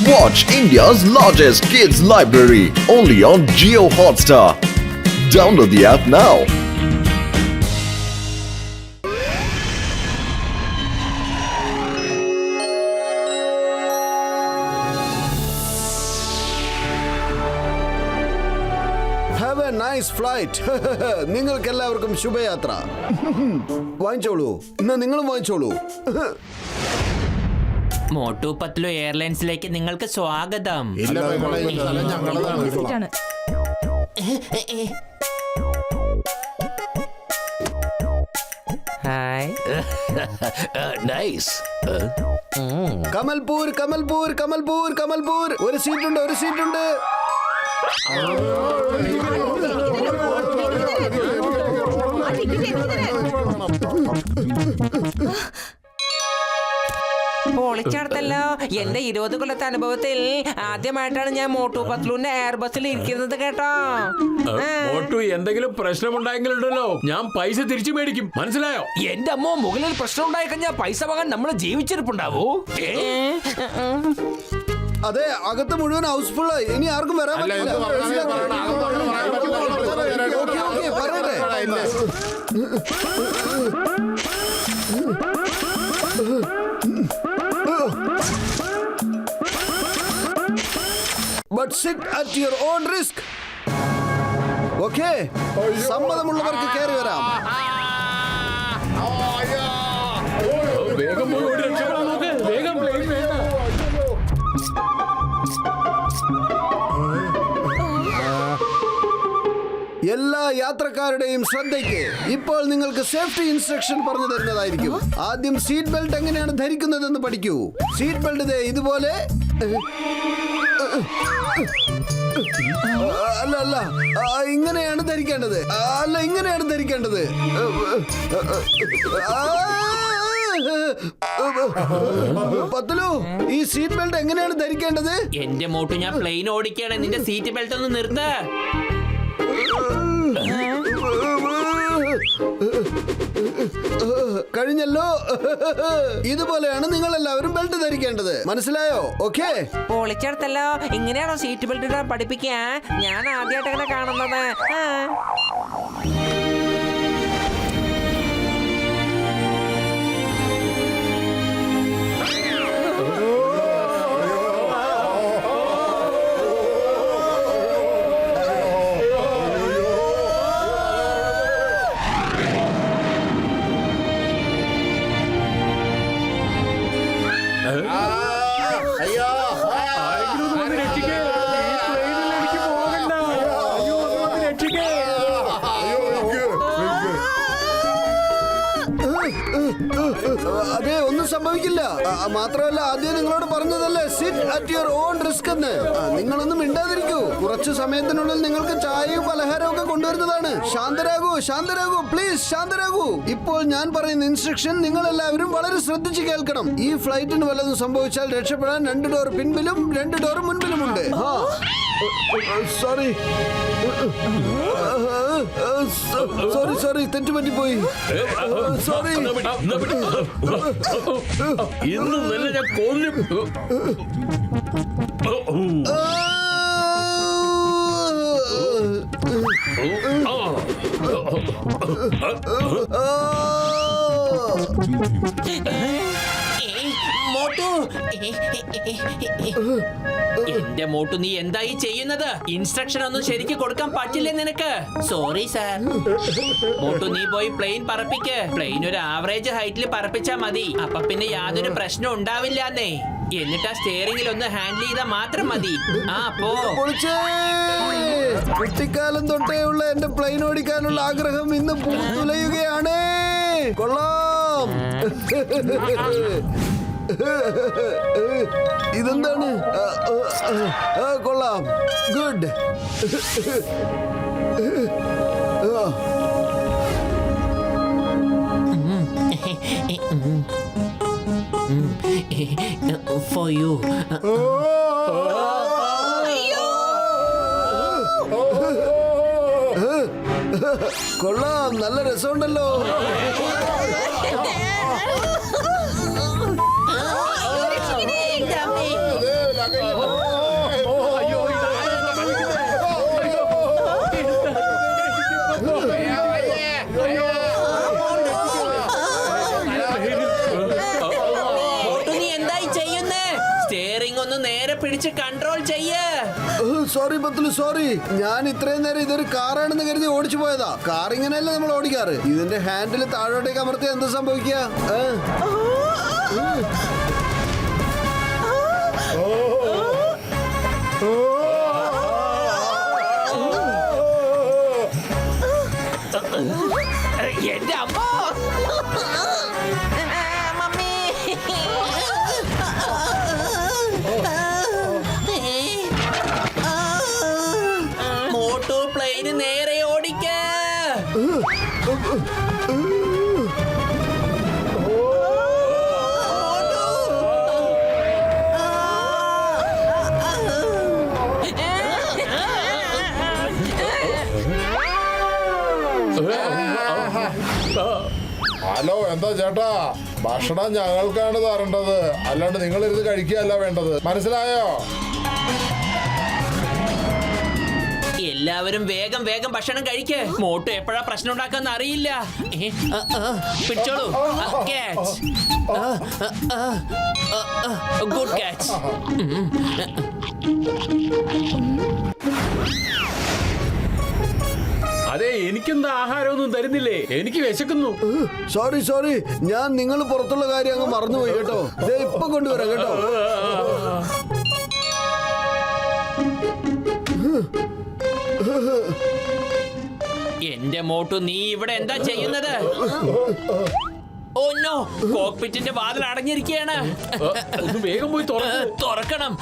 Watch India's largest kids library only on Jio Hotstar. Download the app now. Have a nice flight. നിങ്ങൾക്ക് എല്ലാവർക്കും ശുഭയാത്ര. വാങ്ങിച്ചോളൂ. ഇന്ന് നിങ്ങളും വാങ്ങിച്ചോളൂ. മോട്ടു പത്ലു എയർലൈൻസിലേക്ക് നിങ്ങൾക്ക് സ്വാഗതം. ഹായ്. നൈസ്. കമൽപൂർ കമൽപൂർ കമൽപൂർ കമൽപൂർ. ഒരു സീറ്റുണ്ട്, ഒരു സീറ്റുണ്ട്. പൊളിച്ചടത്തല്ലോ. എന്റെ 20 കൊല്ലത്തെ അനുഭവത്തിൽ ആദ്യമായിട്ടാണ് ഞാൻ മോട്ടു പത്ലുവിന്റെ എയർ ബസ്സിൽ ഇരിക്കുന്നത് കേട്ടോ. മോട്ടു എന്തെങ്കിലും പ്രശ്നമുണ്ടായെങ്കിലുണ്ടല്ലോ ഞാൻ പൈസ തിരിച്ചു മേടിക്കും, മനസ്സിലായോ? എന്റെ അമ്മ മുകളിൽ പ്രശ്നം ഉണ്ടായി കഴിഞ്ഞാൽ പൈസ വാങ്ങാൻ നമ്മള് ജീവിച്ചിരിപ്പുണ്ടാവൂ. അതെ, അകത്ത് മുഴുവൻ ഹൗസ്ഫുൾ ആയി. ഇനി ആർക്കും വരാൻ പറ്റില്ല. പറയട്ടെ. But sit at your own risk. Okay? സമ്മതമുള്ളവർക്ക് കയറി വരാം. വേഗം പോയി ഓടി രക്ഷപ്പെടാൻ നോക്ക്. വേഗം പ്ലെയിൻ വേണ്ട. എല്ലാ യാത്രക്കാരുടെയും ശ്രദ്ധയ്ക്ക് ഇപ്പോൾ നിങ്ങൾക്ക് സേഫ്റ്റി ഇൻസ്ട്രക്ഷൻ പറഞ്ഞു തരുന്നതായിരിക്കും. ആദ്യം സീറ്റ് ബെൽറ്റ് എങ്ങനെയാണ് ധരിക്കുന്നതെന്ന് പഠിക്കൂ. സീറ്റ് ബെൽറ്റ് ഇതുപോലെ അല്ല അല്ല ഇങ്ങനെയാണ് ധരിക്കേണ്ടത്. അല്ല, ഇങ്ങനെയാണ് ധരിക്കേണ്ടത്. പത്ലു, ഈ സീറ്റ് ബെൽറ്റ് എങ്ങനെയാണ് ധരിക്കേണ്ടത്? എന്റെ മോട്ടു, ഞാൻ പ്ലെയിൻ ഓടിക്കാണ്. നിന്റെ സീറ്റ് ബെൽറ്റ് ഒന്ന് നിർത്ത്. കഴിഞ്ഞല്ലോ. ഇതുപോലെയാണ് നിങ്ങൾ എല്ലാവരും ബെൽറ്റ് ധരിക്കേണ്ടത്, മനസ്സിലായോ? ഓക്കെ. പൊളിച്ചടത്തല്ലോ. ഇങ്ങനെയാണോ സീറ്റ് ബെൽറ്റ് ഇടാൻ പഠിപ്പിക്കാ? ഞാൻ ആദ്യമായിട്ടാണ് കാണുന്നത്. അതെ, ഒന്നും സംഭവിക്കില്ല. മാത്രമല്ല, ആദ്യം നിങ്ങളോട് പറഞ്ഞതല്ലേ sit at your own risk എന്ന്. നിങ്ങളൊന്നും മിണ്ടാതിരിക്കൂ. കുറച്ചു സമയത്തിനുള്ളിൽ നിങ്ങൾക്ക് ചായയും പലഹാരവും ഒക്കെ കൊണ്ടുവരുന്നതാണ്. ശാന്തരാകൂ, ശാന്തരാകൂ, പ്ലീസ് ശാന്തരാകൂ. ഇപ്പോൾ ഞാൻ പറയുന്ന ഇൻസ്ട്രക്ഷൻ നിങ്ങൾ എല്ലാവരും വളരെ ശ്രദ്ധിച്ച് കേൾക്കണം. ഈ ഫ്ലൈറ്റിന് വല്ലതും സംഭവിച്ചാൽ രക്ഷപ്പെടാൻ 2 ഡോർ പിൻപിലും 2 ഡോർ മുൻപിലുമുണ്ട്. സോറി സോറി സോറി തെറ്റുപറ്റിപ്പോയി. സോറി. ഇന്ന് തന്നെ ഞാൻ കൊല്ലും. മോട്ടു, എന്റെ മോട്ടു, നീ എന്തായി ചെയ്യുന്നത്? ഇൻസ്ട്രക്ഷൻ ഒന്നും ശരിക്കും കൊടുക്കാൻ പറ്റില്ലേ നിനക്ക്? Sorry sir. മോട്ടു, നീ പോയി പ്ലെയിൻ പറപ്പിക്ക്. പ്ലെയിൻ ഒരു ആവറേജ് ഹൈറ്റിൽ പറപ്പിച്ചാ മതി. അപ്പൊ പിന്നെ യാതൊരു പ്രശ്നം ഉണ്ടാവില്ലെന്നേ. എന്നിട്ട് ആ സ്റ്റിയറിംഗിൽ ഒന്ന് ഹാൻഡിൽ ചെയ്താൽ മാത്രം മതി. കുട്ടിക്കാലം തൊട്ടേ ഉള്ള എന്റെ പ്ലെയിൻ ഓടിക്കാനുള്ള ആഗ്രഹം ഇന്ന് തുലയുകയാണ്. കൊള്ളാം. ഇതെന്താണ്? കൊള്ളാം. ഗുഡ്. For you. കൊള്ളാം, നല്ല രസമുണ്ടല്ലോ. മോട്ടു നീ എന്തായി ചെയ്യുന്നേ? സ്റ്റിയറിംഗ് ഒന്ന് നേരെ പിടിച്ച് കൺട്രോൾ ചെയ്യ്. സോറി പത്തുലു, സോറി. ഞാൻ ഇത്രയും നേരം ഇതൊരു കാറാണെന്ന് കരുതി ഓടിച്ചു പോയതാ. കാർ ഇങ്ങനെയല്ല നമ്മൾ ഓടിക്കാറ്. ഇതിന്റെ ഹാൻഡിൽ താഴോട്ടേക്ക് അമർത്തി എന്താ സംഭവിക്കുക? എന്റെ അമ്മ മോട്ടു പ്ലെയിന് നേരെ ഓടിക്ക. ഹലോ, എന്താ ചേട്ടാ? ഭക്ഷണം ഞങ്ങൾക്കാണ് തരേണ്ടത്, അല്ലാണ്ട് നിങ്ങൾ ഇരുന്ന് കഴിക്കുകയല്ല വേണ്ടത്. മനസ്സിലായോ? എല്ലാവരും വേഗം വേഗം ഭക്ഷണം കഴിക്ക്. മോട്ടു എപ്പോഴാ പ്രശ്നം ഉണ്ടാക്കാന്ന് അറിയില്ല. പിടിച്ചോളൂ. Good catch. അതെ, എനിക്കെന്താ ആഹാരമൊന്നും തരുന്നില്ലേ? എനിക്ക് വിശക്കുന്നു. സോറി സോറി, ഞാൻ നിങ്ങൾ പുറത്തുള്ള കാര്യം അങ്ങ് മറന്നുപോയി കേട്ടോ. ദേ ഇപ്പൊ കൊണ്ടുവരാം കേട്ടോ. എന്റെ മോട്ടു നീ ഇവിടെ എന്താ ചെയ്യുന്നത്? ഓ നോ, കോക്പിറ്റിന്റെ വാതിൽ അടഞ്ഞിരിക്കുകയാണ്. ഒന്ന് വേഗം പോയി തുറക്കണം.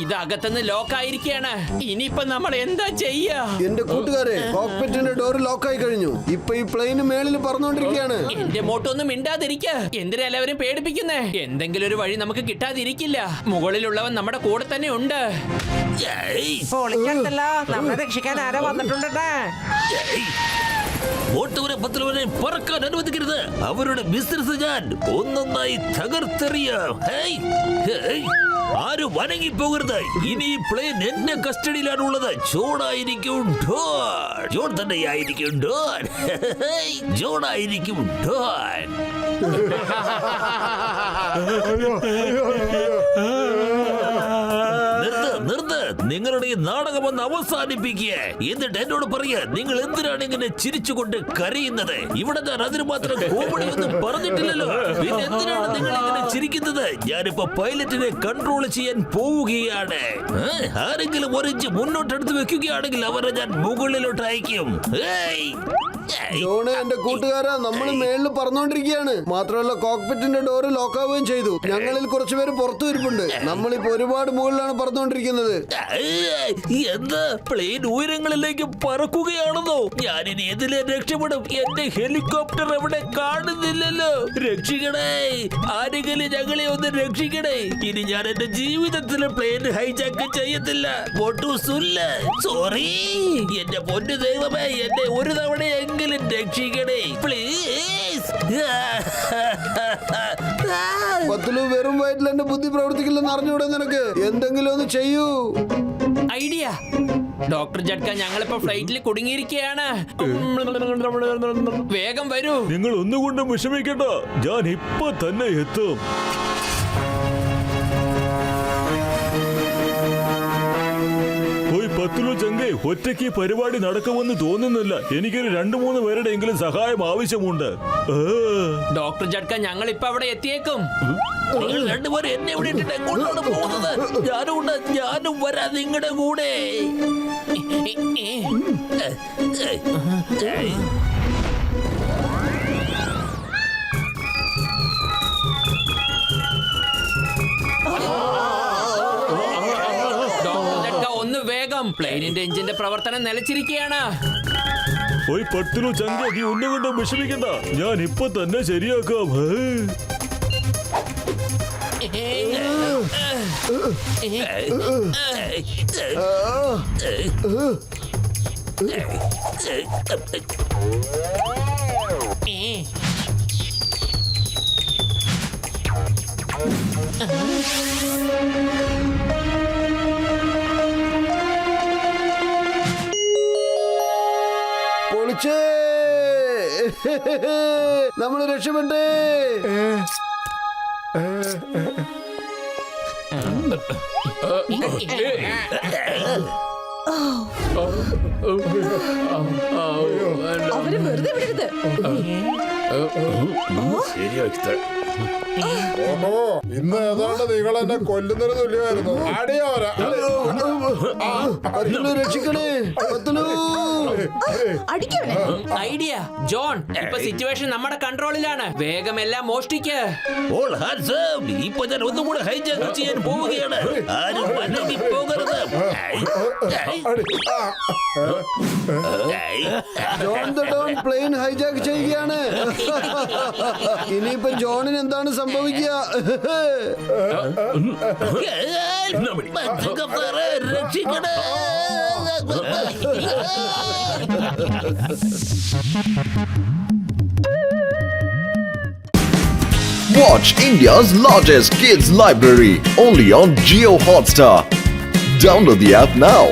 ഇതകത്തുനിന്ന് ലോക്കായിരിക്കാണ്. ഇനിയിപ്പോ നമ്മൾ എന്താ ചെയ്യാ? എന്റെ കൂട്ടുകാരെ, കോക്പിറ്റിന്റെ ഡോർ ലോക്കായി കഴിഞ്ഞു. ഇപ്പൊ ഈ പ്ലെയിന് മേളിൽ പറന്നുകൊണ്ടിരിക്കുകയാണ്. എന്റെ മോട്ടൊന്നും മിണ്ടാതിരിക്ക. എന്തിനാ എല്ലാവരും പേടിപ്പിക്കുന്നേ? എന്തെങ്കിലും ഒരു വഴി നമുക്ക് കിട്ടാതിരിക്കില്ല. മുകളിലുള്ളവൻ നമ്മുടെ കൂടെ തന്നെ ഉണ്ട്. പൊളിക്കണ്ടല്ലോ, നമ്മളെ രക്ഷിക്കാൻ ആരോ വന്നിട്ടുണ്ടേ. ഓട്ടവരെ പത്തലവനെ പറക്കാൻ അനുവദിക്കരുത്. അവരുടെ ബിസിനസ് ഞാൻ ഒന്നൊന്നായി തകർത്തെറിയാം. ആരും വനങ്ങി പോകരുത്. ഇനി ഈ പ്ലെയിൻ എന്റെ കസ്റ്റഡിയിലാണുള്ളത്. ജോണായിരിക്കും ഡോൺ. ജോൺ തന്നെയായിരിക്കും ഡോൺ. ജോണായിരിക്കും ഡോൺ. നിർത്ത്. നിങ്ങളുടെ ഈ നാടകം ഒന്ന് അവസാനിപ്പിക്കുക. എന്നിട്ട് എന്നോട് പറയുക, നിങ്ങൾ എന്തിനാണ് ഇങ്ങനെ ചിരിച്ചുകൊണ്ട് കരയുന്നത്? ഇവിടെ ഞാൻ അതിന് മാത്രം കോമഡി ഒന്നും പറഞ്ഞിട്ടില്ലല്ലോ. പിന്നെ എന്തിനാണ് നിങ്ങൾ ഇങ്ങനെ ചിരിക്കുന്നത്? ഞാനിപ്പോ പൈലറ്റിനെ കൺട്രോൾ ചെയ്യാൻ പോവുകയാണ്. ആരെങ്കിലും ഒരു ഇഞ്ച് മുന്നോട്ടെടുത്ത് വെക്കുകയാണെങ്കിൽ അവരെ ഞാൻ മുകളിലോട്ട് അയക്കും. ജോണ്, എന്റെ കൂട്ടുകാരാ, നമ്മൾ മേളിൽ പറന്നുകൊണ്ടിരിക്കുകയാണ്. മാത്രമല്ല കോക്പിറ്റിന്റെ ഡോറ് ലോക്കാവുകയും ചെയ്തു. ഞങ്ങളിൽ കുറച്ചുപേര് പുറത്തു ഇരിപ്പുണ്ട്. നമ്മളിപ്പോ ഒരുപാട് മുകളിലാണ് പറന്നുകൊണ്ടിരിക്കുന്നത്. എന്താ പ്ലെയിൻ ഉയരങ്ങളിലേക്ക് പറക്കുകയാണെന്നോ? ഞാനിനി ഇതിലെ രക്ഷപ്പെടും. എന്റെ ഹെലികോപ്റ്റർ എവിടെ കാണുന്നില്ലല്ലോ. രക്ഷിക്കണേ, ആരെങ്കിലും ഞങ്ങളെ ഒന്ന് രക്ഷിക്കണേ. ഇനി ഞാൻ എന്റെ ജീവിതത്തിൽ പ്ലെയിൻ ഹൈജാക്ക് ചെയ്യത്തില്ല. സോറി. എന്റെ പൊന്നു ദൈവമേ, എന്നെ ഒരു തവണ എങ്കിലും രക്ഷിക്കണേ പ്ലീസ്. പത്തുലു, വെറും വയറ്റിൽ എന്റെ ബുദ്ധി പ്രവർത്തിക്കില്ലെന്ന് അറിഞ്ഞൂടെ നിനക്ക്? എന്തെങ്കിലും ഒന്ന് ചെയ്യൂ. ഐഡിയ. ഡോക്ടർ ജഡ്ക, ഞങ്ങളിപ്പോ ഫ്ലൈറ്റിൽ കുടുങ്ങിയിരിക്കുകയാണ്. വേഗം വരൂ. നിങ്ങൾ ഒന്നുകൊണ്ടും വിഷമിക്കണ്ട, ഞാൻ ഇപ്പൊ തന്നെ എത്തും. പത്തുലു ചങ്കെ, ഒറ്റയ്ക്ക് പരിപാടി നടക്കുമെന്ന് തോന്നുന്നില്ല. എനിക്കൊരു 2-3 പേരുടെ എങ്കിലും സഹായം ആവശ്യമുണ്ട്. ഡോക്ടർ ജഡ്ക, ഞങ്ങൾ ഇപ്പൊ അവിടെ എത്തിയേക്കും. നിങ്ങൾ രണ്ടുപേരും എന്നെ ഇവിടെ ഇട്ടിട്ട് എങ്ങോട്ടാണ് പോകുന്നത്? ഞാനും വരാം നിങ്ങളുടെ കൂടെ. ഒന്ന് വേഗം. പ്ലെയിനിന്റെ എഞ്ചിന്റെ പ്രവർത്തനം നിലച്ചിരിക്കുകയാണ്. പത്തുലു ചങ്ക, നീ ഒന്നുകൊണ്ടും വിഷമിക്കണ്ട, ഞാൻ ഇപ്പൊ തന്നെ ശരിയാക്കാം. പൊളിച്ചേ നമ്മള് രക്ഷപ്പെട്ടേ. അവര് വെറുതെ വിടരുത്. ഓഹോ, ഇന്ന് ഏതാണ്ട് നിങ്ങൾ എന്നെ കൊല്ലുന്നതിന് തുല്യമായിരുന്നു. അടിയോര രക്ഷിക്കണേ പത്തലു. അടിക്കവനെ. ഐഡിയ ജോൺ, ഇപ്പൊ സിറ്റുവേഷൻ നമ്മുടെ കൺട്രോളിലാണ്. വേഗം എല്ലാം മോഷ്ടിക്ക്. All hands up. ഇപ്പൊ ഞാൻ ഒന്നും കൂടെ ഹൈജാക്ക് ചെയ്യാൻ പോവുകയാണ്. ആരും മടങ്ങി പോകരുത്. John the don plane hijack ചെയ്യുകയാണ്. ഇനിയിപ്പോ ജോണിന് എന്താണ് സംഭവിക്കുക? രക്ഷിക്കണേ. Watch India's largest kids library only on Geo Hotstar. Download the app now.